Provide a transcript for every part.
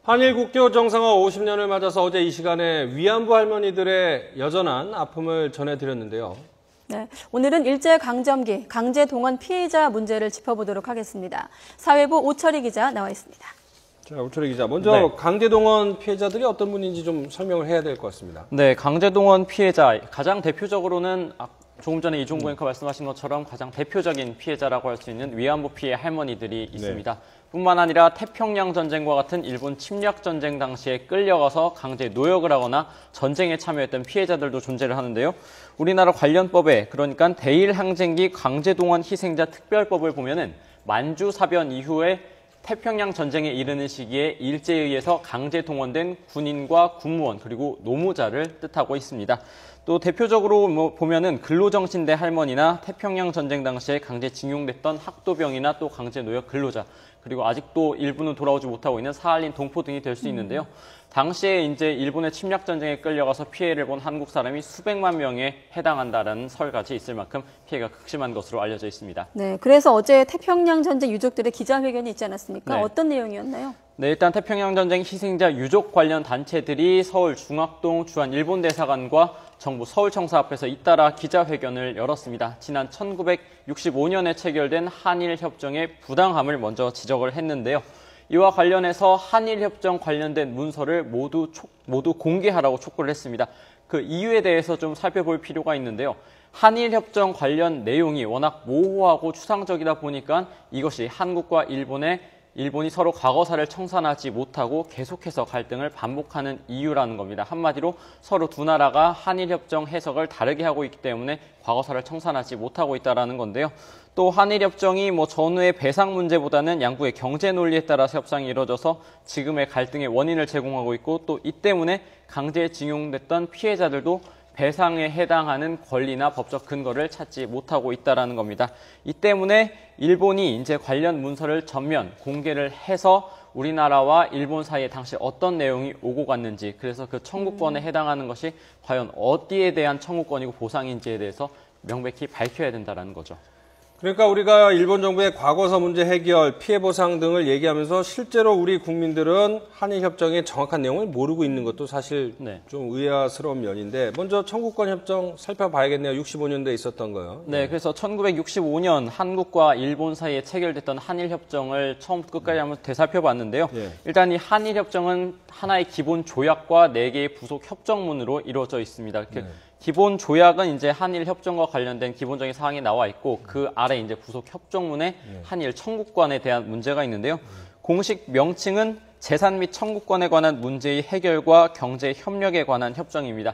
한일 국교 정상화 50년을 맞아서 어제 이 시간에 위안부 할머니들의 여전한 아픔을 전해드렸는데요. 네, 오늘은 일제강점기 강제동원 피해자 문제를 짚어보도록 하겠습니다. 사회부 오철희 기자 나와 있습니다. 자, 오철희 기자, 먼저 강제동원 피해자들이 어떤 분인지 좀 설명을 해야 될 것 같습니다. 네, 강제동원 피해자 가장 대표적으로는 조금 전에 이종구 앵커 말씀하신 것처럼 가장 대표적인 피해자라고 할 수 있는 위안부 피해 할머니들이 있습니다. 네. 뿐만 아니라 태평양 전쟁과 같은 일본 침략 전쟁 당시에 끌려가서 강제 노역을 하거나 전쟁에 참여했던 피해자들도 존재를 하는데요. 우리나라 관련법에 그러니까 대일항쟁기 강제동원 희생자 특별법을 보면은 만주사변 이후에 태평양 전쟁에 이르는 시기에 일제에 의해서 강제 동원된 군인과 군무원 그리고 노무자를 뜻하고 있습니다. 또 대표적으로 보면은 근로정신대 할머니나 태평양 전쟁 당시에 강제 징용됐던 학도병이나 또 강제 노역 근로자 그리고 아직도 일부는 돌아오지 못하고 있는 사할린 동포 등이 될 수 있는데요. 당시에 이제 일본의 침략 전쟁에 끌려가서 피해를 본 한국 사람이 수백만 명에 해당한다라는 설까지 있을 만큼 피해가 극심한 것으로 알려져 있습니다. 네, 그래서 어제 태평양 전쟁 유족들의 기자회견이 있지 않았습니까? 네. 어떤 내용이었나요? 네, 일단 태평양 전쟁 희생자 유족 관련 단체들이 서울 중학동 주한 일본 대사관과 정부 서울청사 앞에서 잇따라 기자회견을 열었습니다. 지난 1965년에 체결된 한일협정의 부당함을 먼저 지적을 했는데요. 이와 관련해서 한일협정 관련된 문서를 모두 공개하라고 촉구를 했습니다. 그 이유에 대해서 좀 살펴볼 필요가 있는데요. 한일협정 관련 내용이 워낙 모호하고 추상적이다 보니까 이것이 한국과 일본이 서로 과거사를 청산하지 못하고 계속해서 갈등을 반복하는 이유라는 겁니다. 한마디로 서로 두 나라가 한일협정 해석을 다르게 하고 있기 때문에 과거사를 청산하지 못하고 있다는 건데요. 또 한일협정이 전후의 배상 문제보다는 양국의 경제 논리에 따라서 협상이 이루어져서 지금의 갈등의 원인을 제공하고 있고 또 이 때문에 강제징용됐던 피해자들도 배상에 해당하는 권리나 법적 근거를 찾지 못하고 있다는 겁니다. 이 때문에 일본이 이제 관련 문서를 전면 공개를 해서 우리나라와 일본 사이에 당시 어떤 내용이 오고 갔는지 그래서 그 청구권에 해당하는 것이 과연 어디에 대한 청구권이고 보상인지에 대해서 명백히 밝혀야 된다는 거죠. 그러니까 우리가 일본 정부의 과거사 문제 해결, 피해 보상 등을 얘기하면서 실제로 우리 국민들은 한일협정의 정확한 내용을 모르고 있는 것도 사실 좀 의아스러운 면인데 먼저 청구권 협정 살펴봐야겠네요. 65년도에 있었던 거요. 네, 그래서 1965년 한국과 일본 사이에 체결됐던 한일협정을 처음부터 끝까지 한번 되살펴봤는데요. 일단 이 한일협정은 하나의 기본 조약과 4개의 부속 협정문으로 이루어져 있습니다. 기본 조약은 이제 한일 협정과 관련된 기본적인 사항이 나와 있고 그 아래 이제 부속 협정문에 한일 청구권에 대한 문제가 있는데요. 공식 명칭은 재산 및 청구권에 관한 문제의 해결과 경제 협력에 관한 협정입니다.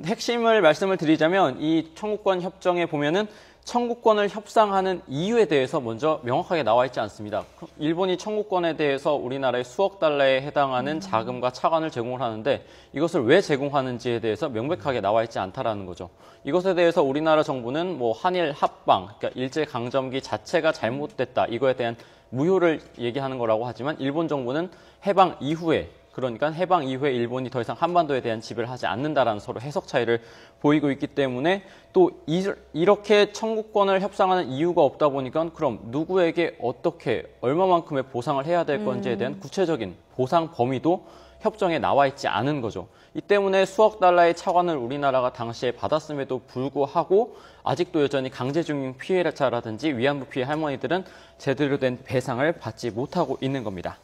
핵심을 말씀을 드리자면 이 청구권 협정에 보면은 청구권을 협상하는 이유에 대해서 먼저 명확하게 나와 있지 않습니다. 일본이 청구권에 대해서 우리나라의 수억 달러에 해당하는 자금과 차관을 제공을 하는데 이것을 왜 제공하는지에 대해서 명백하게 나와 있지 않다라는 거죠. 이것에 대해서 우리나라 정부는 한일 합방, 그러니까 일제강점기 자체가 잘못됐다. 이거에 대한 무효를 얘기하는 거라고 하지만 일본 정부는 해방 이후에 그러니까 해방 이후에 일본이 더 이상 한반도에 대한 지배를 하지 않는다라는 서로 해석 차이를 보이고 있기 때문에 또 이렇게 청구권을 협상하는 이유가 없다 보니까 그럼 누구에게 어떻게 얼마만큼의 보상을 해야 될 건지에 대한 구체적인 보상 범위도 협정에 나와 있지 않은 거죠. 이 때문에 수억 달러의 차관을 우리나라가 당시에 받았음에도 불구하고 아직도 여전히 강제징용 피해자라든지 위안부 피해 할머니들은 제대로 된 배상을 받지 못하고 있는 겁니다.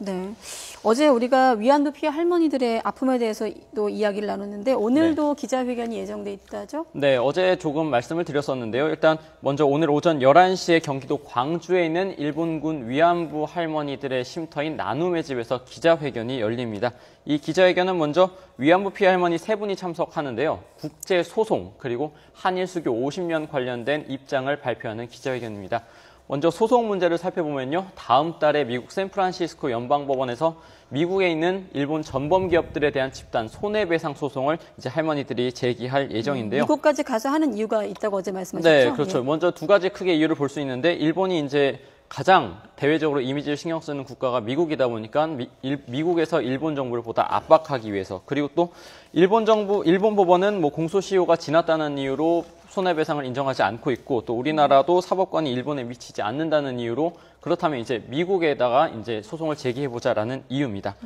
네, 어제 우리가 위안부 피해 할머니들의 아픔에 대해서도 이야기를 나눴는데 오늘도 기자회견이 예정돼 있다죠? 네, 어제 조금 말씀을 드렸었는데요. 일단 먼저 오늘 오전 11시에 경기도 광주에 있는 일본군 위안부 할머니들의 쉼터인 나눔의 집에서 기자회견이 열립니다. 이 기자회견은 먼저 위안부 피해 할머니 3분이 참석하는데요. 국제소송 그리고 한일수교 50년 관련된 입장을 발표하는 기자회견입니다. 먼저 소송 문제를 살펴보면요. 다음 달에 미국 샌프란시스코 연방법원에서 미국에 있는 일본 전범 기업들에 대한 집단 손해배상 소송을 이제 할머니들이 제기할 예정인데요. 미국까지 가서 하는 이유가 있다고 어제 말씀하셨죠? 네, 그렇죠. 먼저 두 가지 크게 이유를 볼 수 있는데 일본이 이제 가장 대외적으로 이미지를 신경 쓰는 국가가 미국이다 보니까 미국에서 일본 정부를 보다 압박하기 위해서, 그리고 또 일본 법원은 뭐 공소시효가 지났다는 이유로 손해배상을 인정하지 않고 있고, 또 우리나라도 사법권이 일본에 미치지 않는다는 이유로, 그렇다면 이제 미국에다가 이제 소송을 제기해보자라는 이유입니다.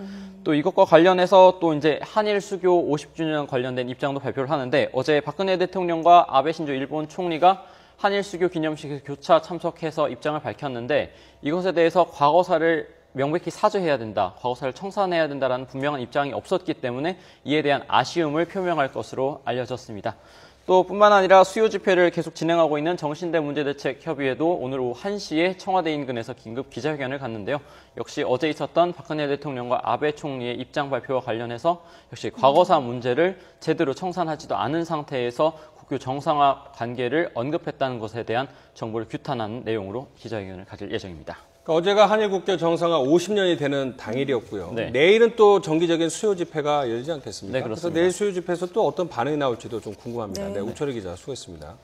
또 이것과 관련해서 또 이제 한일 수교 50주년 관련된 입장도 발표를 하는데, 어제 박근혜 대통령과 아베 신조 일본 총리가 한일 수교 기념식에 교차 참석해서 입장을 밝혔는데, 이것에 대해서 과거사를 명백히 사죄해야 된다, 과거사를 청산해야 된다라는 분명한 입장이 없었기 때문에 이에 대한 아쉬움을 표명할 것으로 알려졌습니다. 또 뿐만 아니라 수요 집회를 계속 진행하고 있는 정신대 문제대책협의회도 오늘 오후 1시에 청와대 인근에서 긴급 기자회견을 갖는데요. 역시 어제 있었던 박근혜 대통령과 아베 총리의 입장 발표와 관련해서 역시 과거사 문제를 제대로 청산하지도 않은 상태에서 국교 정상화 관계를 언급했다는 것에 대한 정보를 규탄하는 내용으로 기자회견을 가질 예정입니다. 그러니까 어제가 한일 국교 정상화 50년이 되는 당일이었고요. 네. 내일은 또 정기적인 수요 집회가 열리지 않겠습니까? 네, 그렇습니다. 그래서 내일 수요 집회에서 또 어떤 반응이 나올지도 좀 궁금합니다. 네. 네, 우철희 기자 수고했습니다.